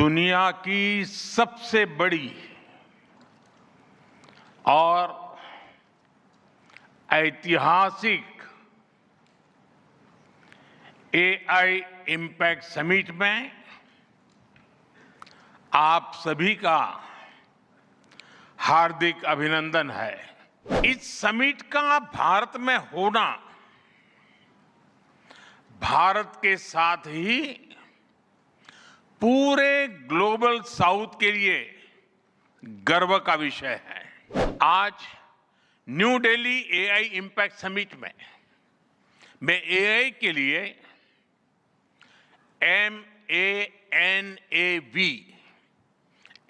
दुनिया की सबसे बड़ी और ऐतिहासिक एआई इम्पैक्ट समिट में आप सभी का हार्दिक अभिनंदन है। इस समिट का भारत में होना भारत के साथ ही पूरे ग्लोबल साउथ के लिए गर्व का विषय है। आज new Delhi AI impact summit में मैं एआई के लिए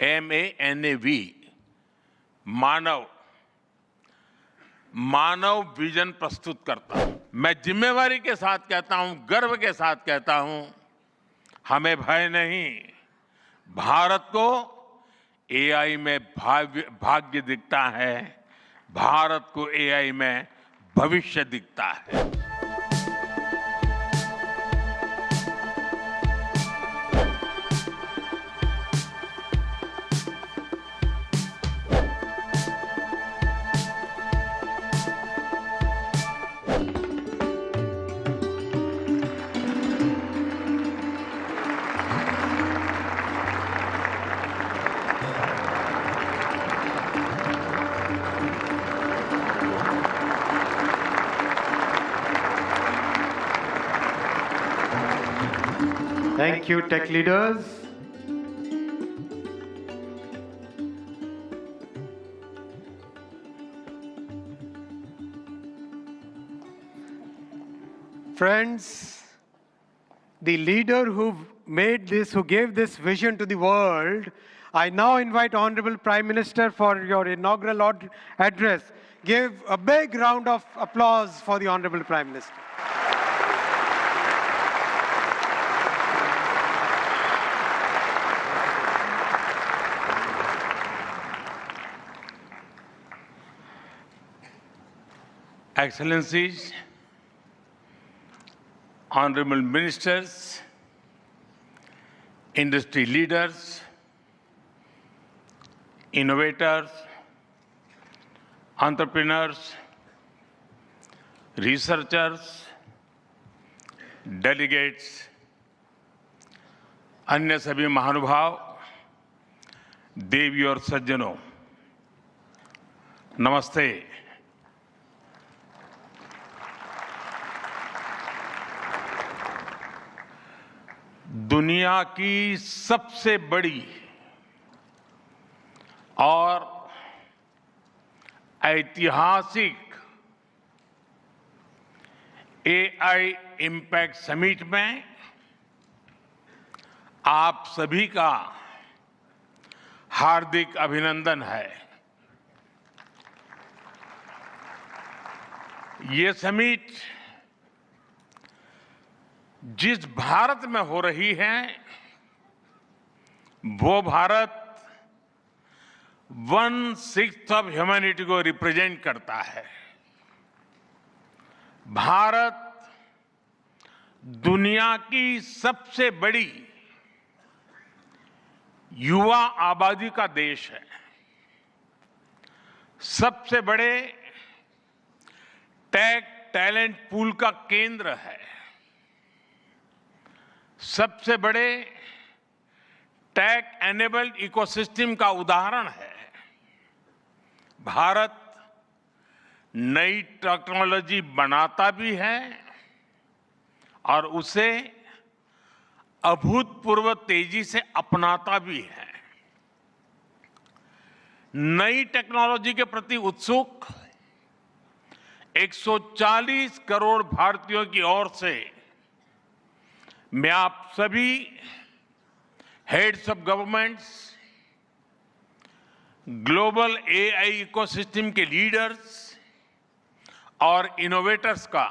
MANAV मानव विजन प्रस्तुत करता हूं। मैं जिम्मेवारी के साथ कहता हूं, गर्व के साथ कहता हूं, हमें भय नहीं। भारत को एआई में भाग्य दिखता है, भारत को एआई में भविष्य दिखता है। Thank you, tech leaders. Friends, the leader who gave this vision to the world, I now invite Honorable Prime Minister for your inaugural address. Give a big round of applause for the Honorable Prime Minister. Excellencies, honorable ministers, industry leaders, innovators, entrepreneurs, researchers, delegates, अन्य सभी महानुभाव, देवी और सज्जनों, नमस्ते। दुनिया की सबसे बड़ी और ऐतिहासिक एआई इम्पैक्ट समिट में आप सभी का हार्दिक अभिनंदन है। ये समिट जिस भारत में हो रही है, वो भारत 1/6 ऑफ ह्यूमैनिटी को रिप्रेजेंट करता है। भारत दुनिया की सबसे बड़ी युवा आबादी का देश है, सबसे बड़े टेक टैलेंट पूल का केंद्र है, सबसे बड़े टेक एनेबल्ड इकोसिस्टम का उदाहरण है। भारत नई टेक्नोलॉजी बनाता भी है और उसे अभूतपूर्व तेजी से अपनाता भी है। नई टेक्नोलॉजी के प्रति उत्सुक 140 करोड़ भारतीयों की ओर से मैं आप सभी heads of governments, global AI ecosystem के लीडर्स और इनोवेटर्स का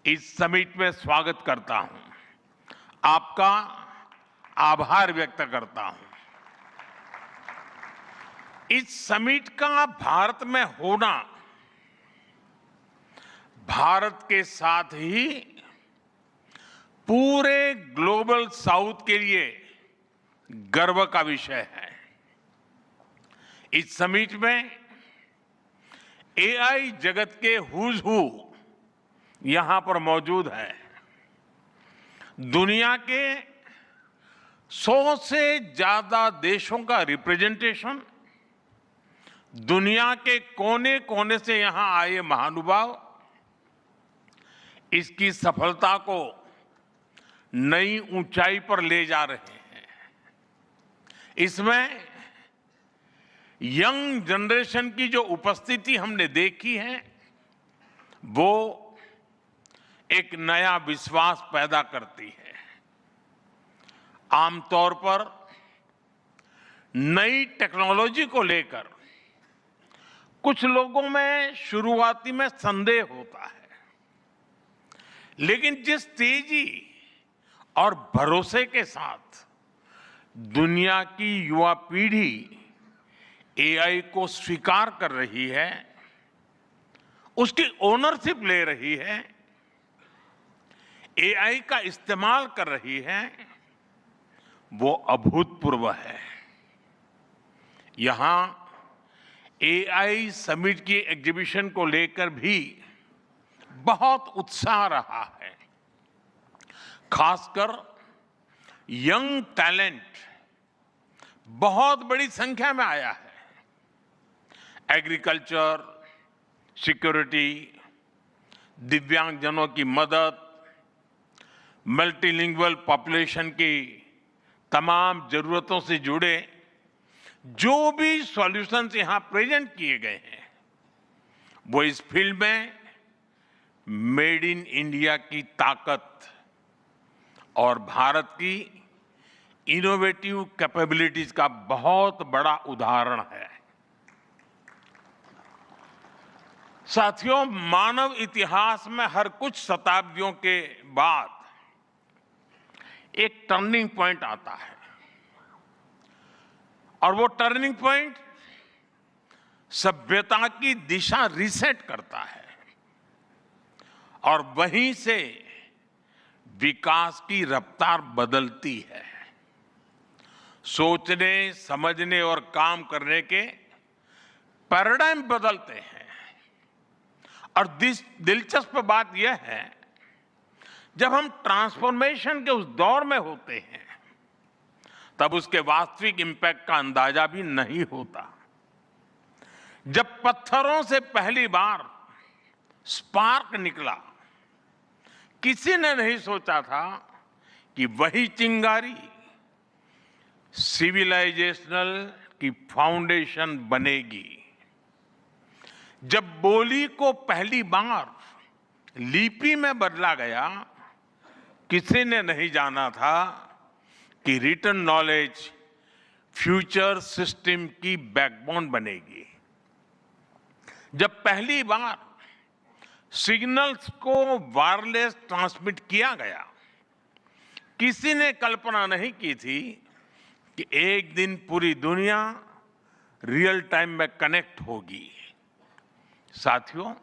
इस समिट में स्वागत करता हूं, आपका आभार व्यक्त करता हूं। इस समिट का भारत में होना भारत के साथ ही पूरे ग्लोबल साउथ के लिए गर्व का विषय है। इस समिट में एआई जगत के हुज हू यहां पर मौजूद है। दुनिया के 100 से ज्यादा देशों का रिप्रेजेंटेशन, दुनिया के कोने कोने से यहां आए महानुभाव इसकी सफलता को नई ऊंचाई पर ले जा रहे हैं। इसमें यंग जनरेशन की जो उपस्थिति हमने देखी है वो एक नया विश्वास पैदा करती है। आमतौर पर नई टेक्नोलॉजी को लेकर कुछ लोगों में शुरुआती में संदेह होता है, लेकिन जिस तेजी और भरोसे के साथ दुनिया की युवा पीढ़ी एआई को स्वीकार कर रही है, उसकी ओनरशिप ले रही है, एआई का इस्तेमाल कर रही है, वो अभूतपूर्व है। यहां एआई समिट की एग्जीबिशन को लेकर भी बहुत उत्साह रहा है। खासकर यंग टैलेंट बहुत बड़ी संख्या में आया है। एग्रीकल्चर, सिक्योरिटी, दिव्यांगजनों की मदद, मल्टीलिंगुअल पॉपुलेशन की तमाम जरूरतों से जुड़े जो भी सॉल्यूशंस यहां प्रेजेंट किए गए हैं वो इस फील्ड में मेड इन इंडिया की ताकत और भारत की इनोवेटिव कैपेबिलिटीज का बहुत बड़ा उदाहरण है। साथियों, मानव इतिहास में हर कुछ शताब्दियों के बाद एक टर्निंग पॉइंट आता है और वो टर्निंग पॉइंट सभ्यता की दिशा रीसेट करता है और वहीं से विकास की रफ्तार बदलती है। सोचने, समझने और काम करने के पैराडाइम बदलते हैं। और दिलचस्प बात यह है, जब हम ट्रांसफॉर्मेशन के उस दौर में होते हैं तब उसके वास्तविक इंपैक्ट का अंदाजा भी नहीं होता। जब पत्थरों से पहली बार स्पार्क निकला, किसी ने नहीं सोचा था कि वही चिंगारी सिविलाइजेशनल की फाउंडेशन बनेगी। जब बोली को पहली बार लिपि में बदला गया, किसी ने नहीं जाना था कि रिटन नॉलेज फ्यूचर सिस्टम की बैकबोन बनेगी। जब पहली बार सिग्नल्स को वायरलेस ट्रांसमिट किया गया, किसी ने कल्पना नहीं की थी कि एक दिन पूरी दुनिया रियल टाइम में कनेक्ट होगी। साथियों,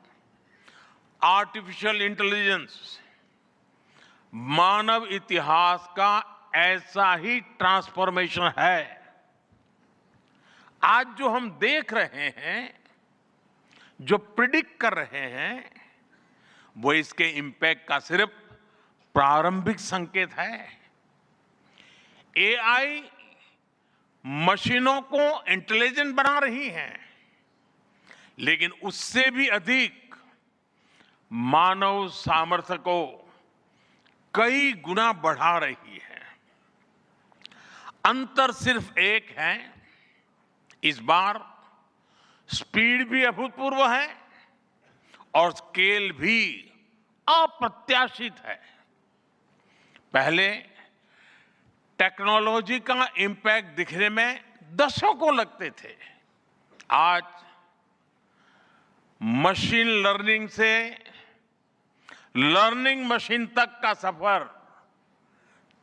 आर्टिफिशियल इंटेलिजेंस मानव इतिहास का ऐसा ही ट्रांसफॉर्मेशन है। आज जो हम देख रहे हैं, जो प्रिडिक्ट कर रहे हैं, वो इसके इंपैक्ट का सिर्फ प्रारंभिक संकेत है। एआई मशीनों को इंटेलिजेंट बना रही है, लेकिन उससे भी अधिक मानव सामर्थ्य को कई गुना बढ़ा रही है। अंतर सिर्फ एक है, इस बार स्पीड भी अभूतपूर्व है और स्केल भी अप्रत्याशित है। पहले टेक्नोलॉजी का इंपैक्ट दिखने में दशकों लगते थे। आज मशीन लर्निंग से लर्निंग मशीन तक का सफर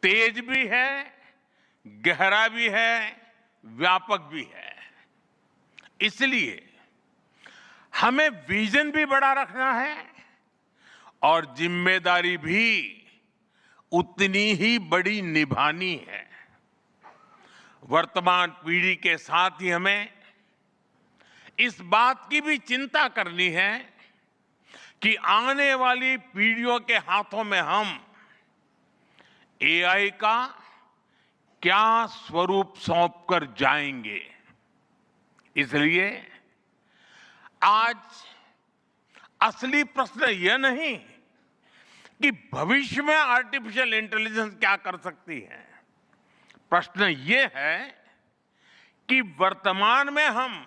तेज भी है, गहरा भी है, व्यापक भी है। इसलिए हमें विजन भी बड़ा रखना है और जिम्मेदारी भी उतनी ही बड़ी निभानी है। वर्तमान पीढ़ी के साथ ही हमें इस बात की भी चिंता करनी है कि आने वाली पीढ़ियों के हाथों में हम एआई का क्या स्वरूप सौंपकर जाएंगे। इसलिए आज असली प्रश्न यह नहीं कि भविष्य में आर्टिफिशियल इंटेलिजेंस क्या कर सकती है, प्रश्न यह है कि वर्तमान में हम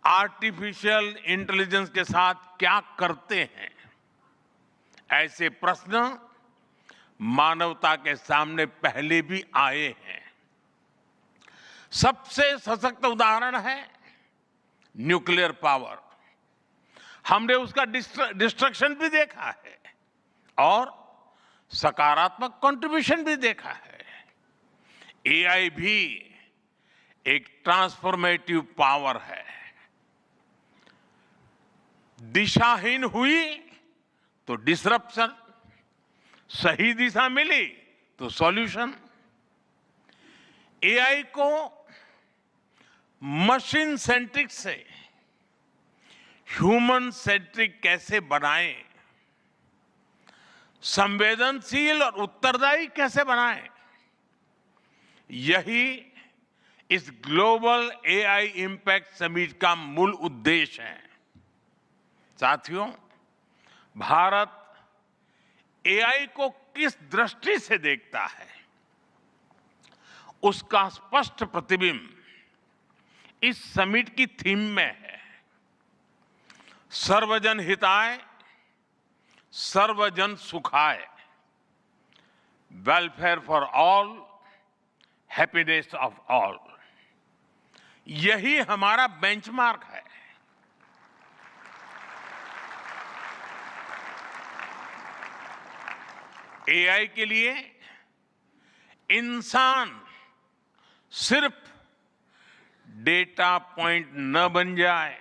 आर्टिफिशियल इंटेलिजेंस के साथ क्या करते हैं। ऐसे प्रश्न मानवता के सामने पहले भी आए हैं। सबसे सशक्त उदाहरण है न्यूक्लियर पावर। हमने उसका डिस्ट्रक्शन भी देखा है और सकारात्मक कंट्रीब्यूशन भी देखा है। एआई भी एक ट्रांसफॉर्मेटिव पावर है। दिशाहीन हुई तो डिसरप्शन, सही दिशा मिली तो सॉल्यूशन। एआई को मशीन सेंट्रिक से ह्यूमन सेंट्रिक कैसे बनाएं, संवेदनशील और उत्तरदायी कैसे बनाएं, यही इस ग्लोबल एआई इंपैक्ट समिट का मूल उद्देश्य है। साथियों, भारत एआई को किस दृष्टि से देखता है, उसका स्पष्ट प्रतिबिंब इस समिट की थीम में है। सर्वजन हिताय, सर्वजन सुखाय, welfare for all, happiness of all. यही हमारा बेंचमार्क है। एआई के लिए इंसान सिर्फ डेटा पॉइंट न बन जाए,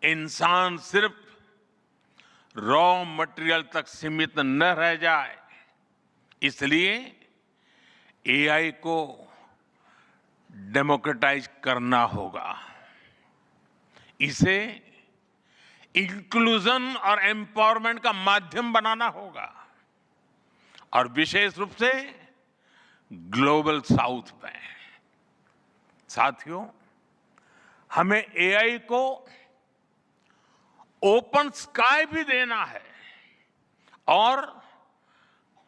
इंसान सिर्फ रॉ मटेरियल तक सीमित न रह जाए। इसलिए एआई को डेमोक्रेटाइज करना होगा, इसे इंक्लूजन और एम्पावरमेंट का माध्यम बनाना होगा, और विशेष रूप से ग्लोबल साउथ में। साथियों, हमें एआई को ओपन स्काई भी देना है और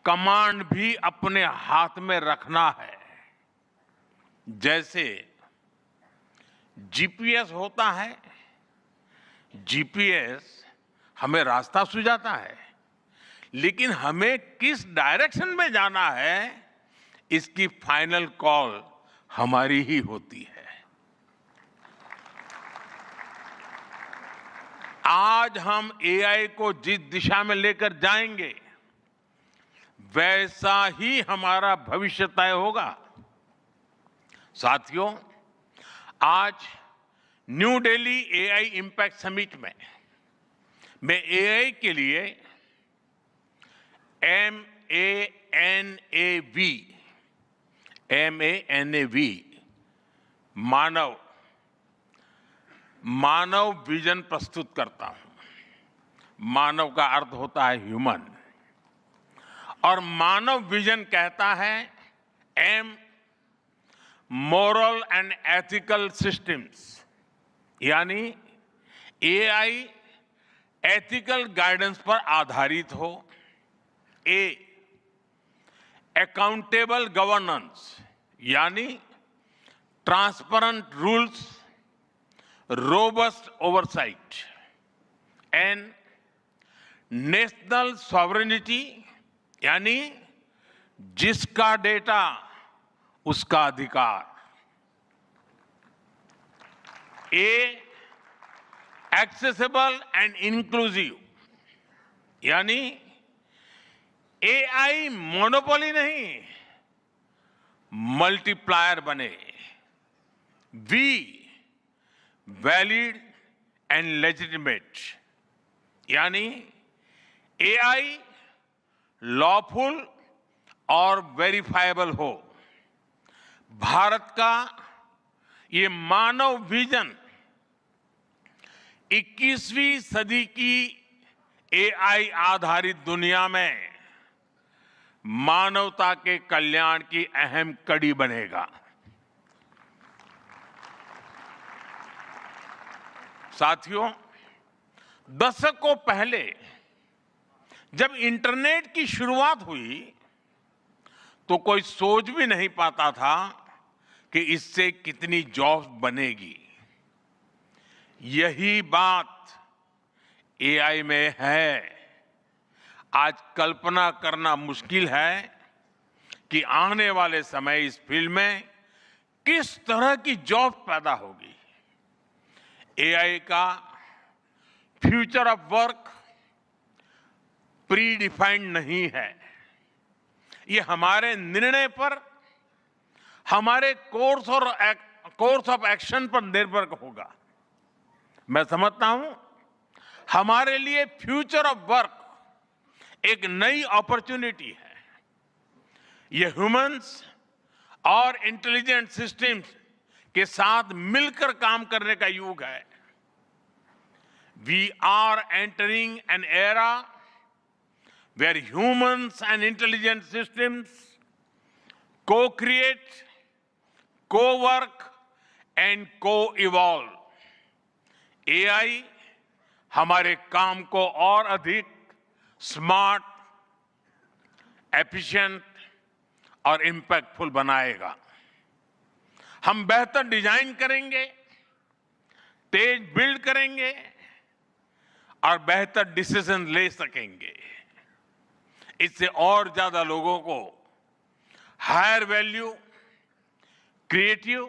कमांड भी अपने हाथ में रखना है। जैसे जीपीएस होता है, जीपीएस हमें रास्ता सुझाता है, लेकिन हमें किस डायरेक्शन में जाना है इसकी फाइनल कॉल हमारी ही होती है। आज हम एआई को जिस दिशा में लेकर जाएंगे वैसा ही हमारा भविष्य तय होगा। साथियों, आज new Delhi AI impact summit में मैं एआई के लिए MANAV मानव विजन प्रस्तुत करता हूं। मानव का अर्थ होता है ह्यूमन, और मानव विजन कहता है M, moral and ethical systems, यानी एआई एथिकल गाइडेंस पर आधारित हो। A, अकाउंटेबल गवर्नेंस, यानी transparent rules, robust oversight. N, national sovereignty, यानी जिसका डेटा उसका अधिकार। A, एक्सेसिबल एंड इंक्लूसिव, यानी एआई मोनोपोली नहीं, मल्टीप्लायर बने। V, वैलिड एंड लेजिटिमेट, यानी एआई लॉफुल और वेरीफाइबल हो। भारत का ये मानव विजन 21वीं सदी की एआई आधारित दुनिया में मानवता के कल्याण की अहम कड़ी बनेगा। साथियों, दशकों पहले जब इंटरनेट की शुरुआत हुई तो कोई सोच भी नहीं पाता था कि इससे कितनी जॉब्स बनेगी। यही बात एआई में है। आज कल्पना करना मुश्किल है कि आने वाले समय इस फील्ड में किस तरह की जॉब पैदा होगी। एआई का future of work pre defined नहीं है। ये हमारे निर्णय पर, हमारे कोर्स ऑफ एक्शन पर निर्भर होगा। मैं समझता हूं हमारे लिए फ्यूचर ऑफ वर्क एक नई अपॉर्चुनिटी है। ये ह्यूमंस और इंटेलिजेंट सिस्टम्स के साथ मिलकर काम करने का युग है। We are entering an era where humans and intelligent systems co-create, co-work and co-evolve. AI हमारे काम को और अधिक स्मार्ट, एफिशिएंट और इंपैक्टफुल बनाएगा। हम बेहतर डिजाइन करेंगे, तेज बिल्ड करेंगे और बेहतर डिसीजन ले सकेंगे। इससे और ज्यादा लोगों को हायर वैल्यू, क्रिएटिव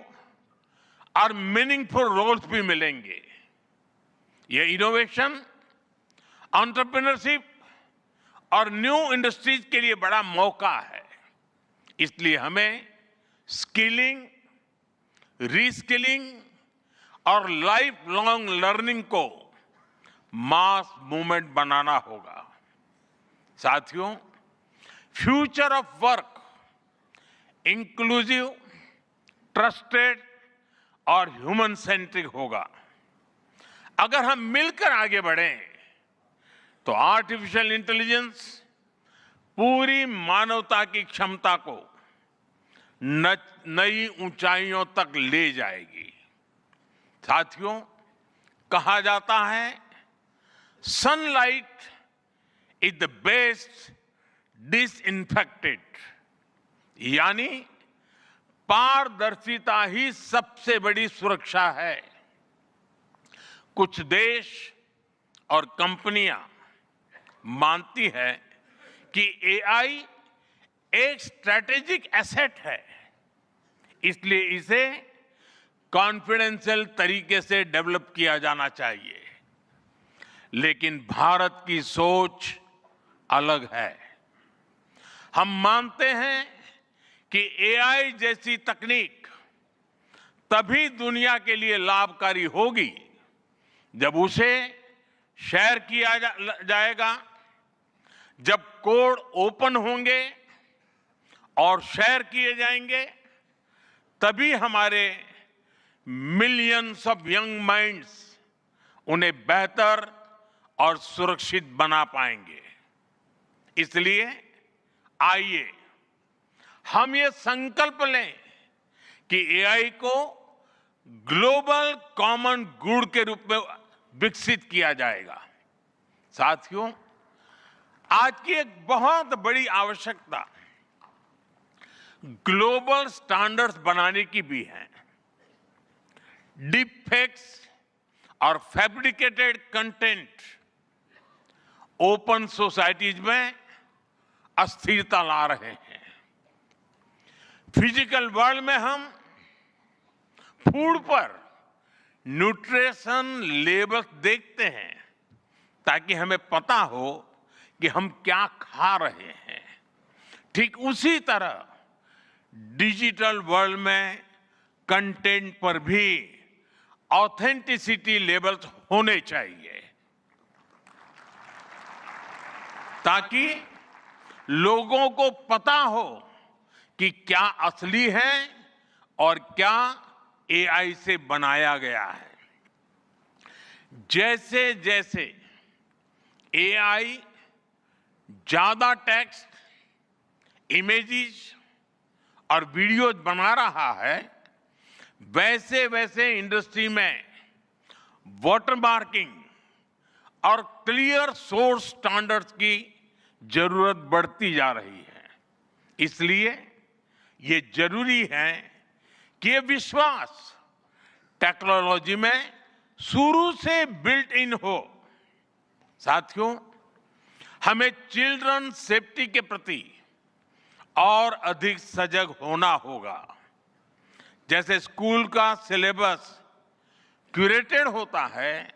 और मीनिंगफुल रोल्स भी मिलेंगे। ये इनोवेशन, एंटरप्रेन्योरशिप और न्यू इंडस्ट्रीज के लिए बड़ा मौका है। इसलिए हमें स्किलिंग, रीस्किलिंग और लाइफ लॉन्ग लर्निंग को मास मूवमेंट बनाना होगा। साथियों, future of work inclusive, trusted और ह्यूमन सेंट्रिक होगा। अगर हम मिलकर आगे बढ़ें तो आर्टिफिशियल इंटेलिजेंस पूरी मानवता की क्षमता को नई ऊंचाइयों तक ले जाएगी। साथियों, कहा जाता है sunlight is the best disinfectant, यानी पारदर्शिता ही सबसे बड़ी सुरक्षा है। कुछ देश और कंपनियां मानती है कि एआई एक स्ट्रैटेजिक एसेट है, इसलिए इसे कॉन्फिडेंशियल तरीके से डेवलप किया जाना चाहिए। लेकिन भारत की सोच अलग है। हम मानते हैं कि एआई जैसी तकनीक तभी दुनिया के लिए लाभकारी होगी जब उसे शेयर किया जाएगा, जब कोड ओपन होंगे और शेयर किए जाएंगे, तभी हमारे मिलियंस ऑफ यंग माइंड्स उन्हें बेहतर और सुरक्षित बना पाएंगे। इसलिए आइए हम ये संकल्प लें कि एआई को ग्लोबल कॉमन गुड के रूप में विकसित किया जाएगा। साथियों, आज की एक बहुत बड़ी आवश्यकता ग्लोबल स्टैंडर्ड्स बनाने की भी है। डीप फेक्स और फैब्रिकेटेड कंटेंट ओपन सोसाइटीज में अस्थिरता ला रहे हैं। फिजिकल वर्ल्ड में हम फूड पर न्यूट्रिशन लेबल्स देखते हैं ताकि हमें पता हो कि हम क्या खा रहे हैं। ठीक उसी तरह डिजिटल वर्ल्ड में कंटेंट पर भी ऑथेंटिसिटी लेबल्स होने चाहिए ताकि लोगों को पता हो कि क्या असली है और क्या एआई से बनाया गया है। जैसे जैसे एआई ज्यादा टेक्स्ट, इमेजेस और वीडियोज बना रहा है, वैसे वैसे इंडस्ट्री में वाटरमार्किंग और क्लियर सोर्स स्टैंडर्ड्स की जरूरत बढ़ती जा रही है। इसलिए ये जरूरी है कि ये विश्वास टेक्नोलॉजी में शुरू से बिल्ट इन हो। साथियों, हमें चिल्ड्रन सेफ्टी के प्रति और अधिक सजग होना होगा। जैसे स्कूल का सिलेबस क्यूरेटेड होता है,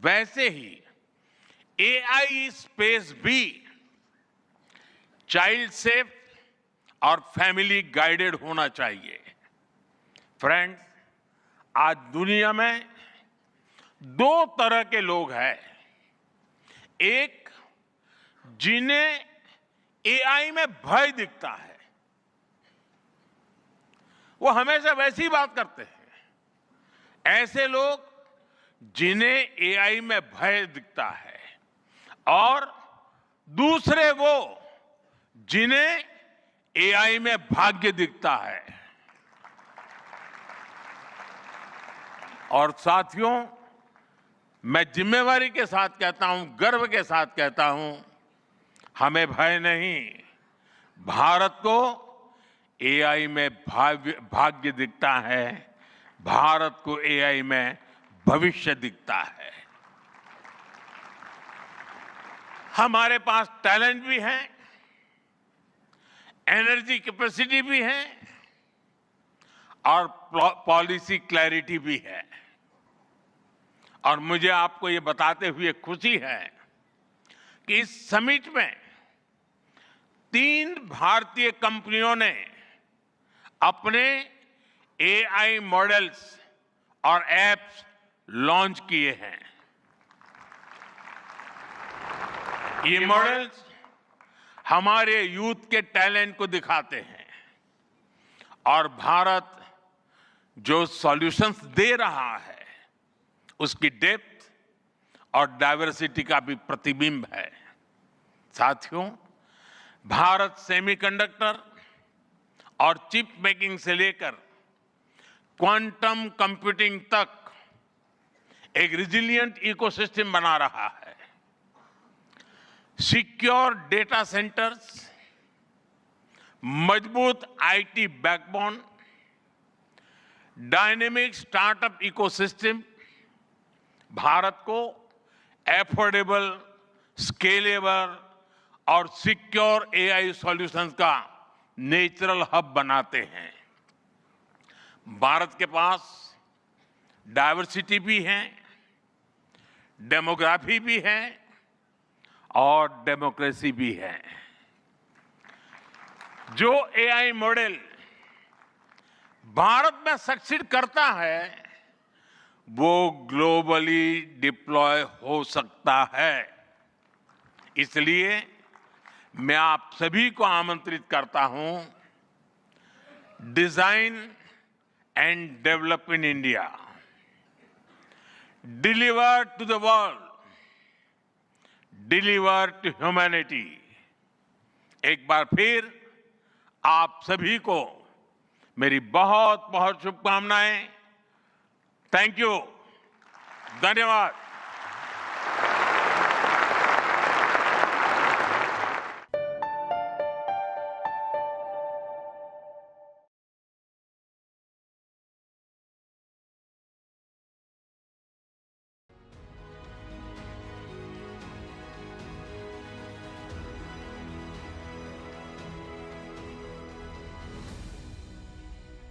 वैसे ही एआई स्पेस भी चाइल्ड सेफ और फैमिली गाइडेड होना चाहिए। फ्रेंड्स, आज दुनिया में दो तरह के लोग हैं। एक, जिन्हें एआई में भय दिखता है, वो हमेशा वैसी बात करते हैं। ऐसे लोग जिन्हें एआई में भय दिखता है, और दूसरे वो जिन्हें एआई में भाग्य दिखता है। और साथियों, मैं जिम्मेवारी के साथ कहता हूं, गर्व के साथ कहता हूं, हमें भय नहीं, भारत को एआई में भाग्य दिखता है, भारत को एआई में भविष्य दिखता है। हमारे पास टैलेंट भी है, एनर्जी कैपेसिटी भी है और पॉलिसी क्लैरिटी भी है। और मुझे आपको ये बताते हुए खुशी है कि इस समिट में 3 भारतीय कंपनियों ने अपने एआई मॉडल्स और एप्स लॉन्च किए हैं। ये मॉडल्स हमारे यूथ के टैलेंट को दिखाते हैं और भारत जो सॉल्यूशंस दे रहा है, उसकी डेप्थ और डाइवर्सिटी का भी प्रतिबिंब है। साथियों, भारत सेमीकंडक्टर और चिप मेकिंग से लेकर क्वांटम कंप्यूटिंग तक एक रिजिलिएंट इकोसिस्टम बना रहा है। सिक्योर डेटा सेंटर्स, मजबूत IT backbone, dynamic startup ecosystem Bharat को एफोर्डेबल, स्केलेबल और सिक्योर एआई सॉल्यूशंस का नेचुरल हब बनाते हैं। भारत के पास डाइवर्सिटी भी है, डेमोग्राफी भी है और डेमोक्रेसी भी है। जो एआई मॉडल भारत में सक्सीड करता है, वो ग्लोबली डिप्लॉय हो सकता है। इसलिए मैं आप सभी को आमंत्रित करता हूं, design and develop in India, deliver to the world, deliver to humanity. एक बार फिर आप सभी को मेरी बहुत बहुत शुभकामनाएं। थैंक यू, धन्यवाद।